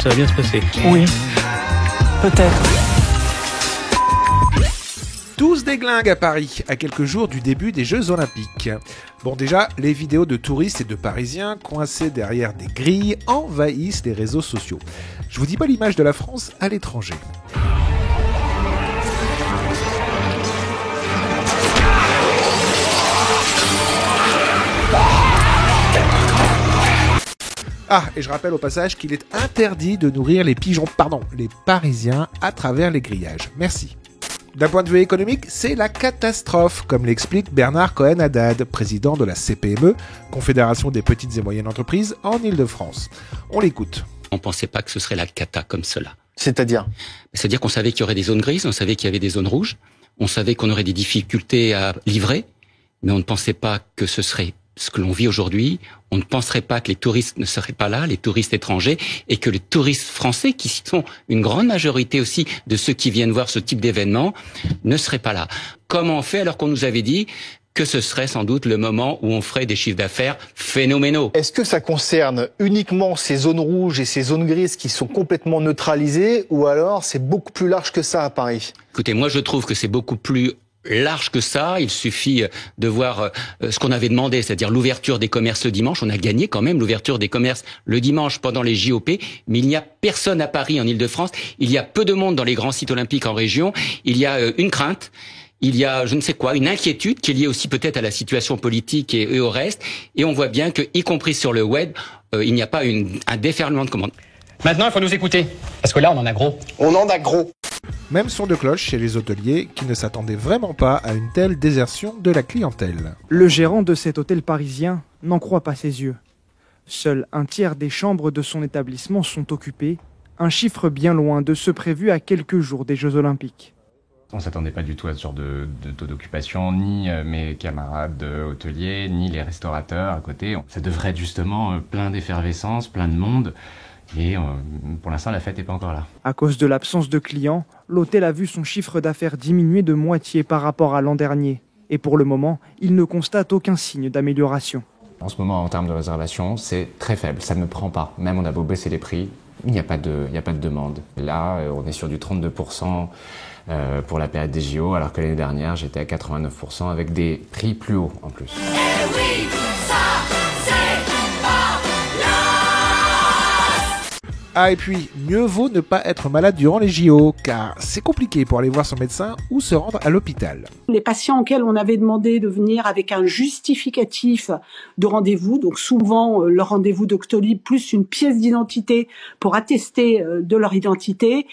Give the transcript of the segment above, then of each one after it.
ça va bien se passer. Oui, peut-être. Tous déglinguent à Paris, à quelques jours du début des Jeux Olympiques. Bon déjà, les vidéos de touristes et de Parisiens coincés derrière des grilles envahissent les réseaux sociaux. Je vous dis pas l'image de la France à l'étranger. Ah, et je rappelle au passage qu'il est interdit de nourrir les Parisiens à travers les grillages. Merci. D'un point de vue économique, c'est la catastrophe, comme l'explique Bernard Cohen-Haddad, président de la CPME, Confédération des petites et moyennes entreprises en Île-de-France. On l'écoute. On ne pensait pas que ce serait la cata comme cela. C'est-à-dire qu'on savait qu'il y aurait des zones grises, on savait qu'il y avait des zones rouges, on savait qu'on aurait des difficultés à livrer, mais on ne pensait pas que ce serait ce que l'on vit aujourd'hui. On ne penserait pas que les touristes ne seraient pas là, les touristes étrangers, et que les touristes français, qui sont une grande majorité aussi de ceux qui viennent voir ce type d'événement, ne seraient pas là. Comment on fait alors qu'on nous avait dit que ce serait sans doute le moment où on ferait des chiffres d'affaires phénoménaux? Est-ce que ça concerne uniquement ces zones rouges et ces zones grises qui sont complètement neutralisées, ou alors c'est beaucoup plus large que ça à Paris? Écoutez, moi je trouve que c'est beaucoup plus large que ça. Il suffit de voir ce qu'on avait demandé, c'est-à-dire l'ouverture des commerces le dimanche. On a gagné quand même l'ouverture des commerces le dimanche pendant les JOP, mais il n'y a personne à Paris, en Île-de-France. Il y a peu de monde dans les grands sites olympiques en région. Il y a une crainte. Il y a, je ne sais quoi, une inquiétude qui est liée aussi peut-être à la situation politique et au reste. Et on voit bien que, y compris sur le web, il n'y a pas un déferlement de commandes. Maintenant, il faut nous écouter. Parce que là, on en a gros. On en a gros. Même son de cloche chez les hôteliers qui ne s'attendaient vraiment pas à une telle désertion de la clientèle. Le gérant de cet hôtel parisien n'en croit pas ses yeux. Seul un tiers des chambres de son établissement sont occupées, un chiffre bien loin de ceux prévus à quelques jours des Jeux Olympiques. On ne s'attendait pas du tout à ce genre de taux d'occupation, ni mes camarades hôteliers, ni les restaurateurs à côté. Ça devrait être justement plein d'effervescence, plein de monde. Et pour l'instant, la fête n'est pas encore là. À cause de l'absence de clients, l'hôtel a vu son chiffre d'affaires diminuer de moitié par rapport à l'an dernier. Et pour le moment, il ne constate aucun signe d'amélioration. En ce moment, en termes de réservation, c'est très faible. Ça ne prend pas. Même on a beau baisser les prix, il n'y a pas de demande. Là, on est sur du 32% pour la période des JO, alors que l'année dernière, j'étais à 89% avec des prix plus hauts en plus. Ah, et puis, mieux vaut ne pas être malade durant les JO, car c'est compliqué pour aller voir son médecin ou se rendre à l'hôpital. Les patients auxquels on avait demandé de venir avec un justificatif de rendez-vous, donc souvent le rendez-vous Doctolib plus une pièce d'identité pour attester de leur identité,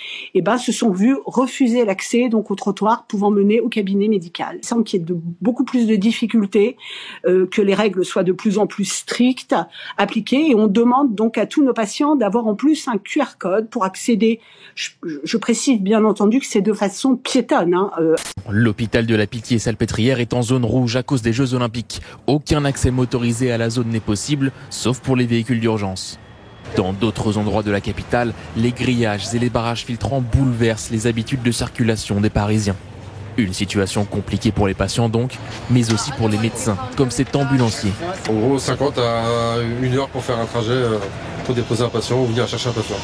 se sont vus refuser l'accès donc au trottoir pouvant mener au cabinet médical. Il semble qu'il y ait beaucoup plus de difficultés, que les règles soient de plus en plus strictes, appliquées, et on demande donc à tous nos patients d'avoir en plus un QR code pour accéder. Je précise bien entendu que c'est de façon piétonne. L'hôpital de la Pitié-Salpêtrière est en zone rouge à cause des Jeux Olympiques. Aucun accès motorisé à la zone n'est possible, sauf pour les véhicules d'urgence. Dans d'autres endroits de la capitale, les grillages et les barrages filtrants bouleversent les habitudes de circulation des Parisiens. Une situation compliquée pour les patients donc, mais aussi pour les médecins, comme cet ambulancier. En gros, 50 à 1 heure pour faire un trajet, pour déposer un patient ou venir chercher un patient.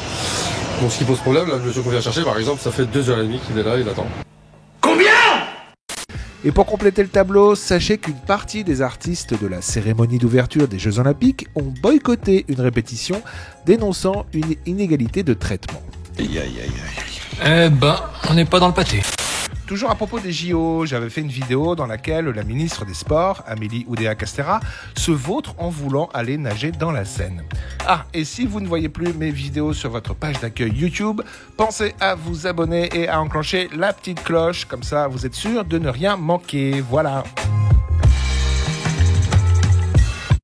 Donc ce qui pose problème, là, le monsieur qu'on vient chercher par exemple, ça fait 2h30 qu'il est là, il attend. Combien ? Et pour compléter le tableau, sachez qu'une partie des artistes de la cérémonie d'ouverture des Jeux Olympiques ont boycotté une répétition dénonçant une inégalité de traitement. On n'est pas dans le pâté. Toujours à propos des JO, j'avais fait une vidéo dans laquelle la ministre des Sports, Amélie Oudéa-Castéra, se vautre en voulant aller nager dans la Seine. Ah, et si vous ne voyez plus mes vidéos sur votre page d'accueil YouTube, pensez à vous abonner et à enclencher la petite cloche, comme ça vous êtes sûr de ne rien manquer. Voilà.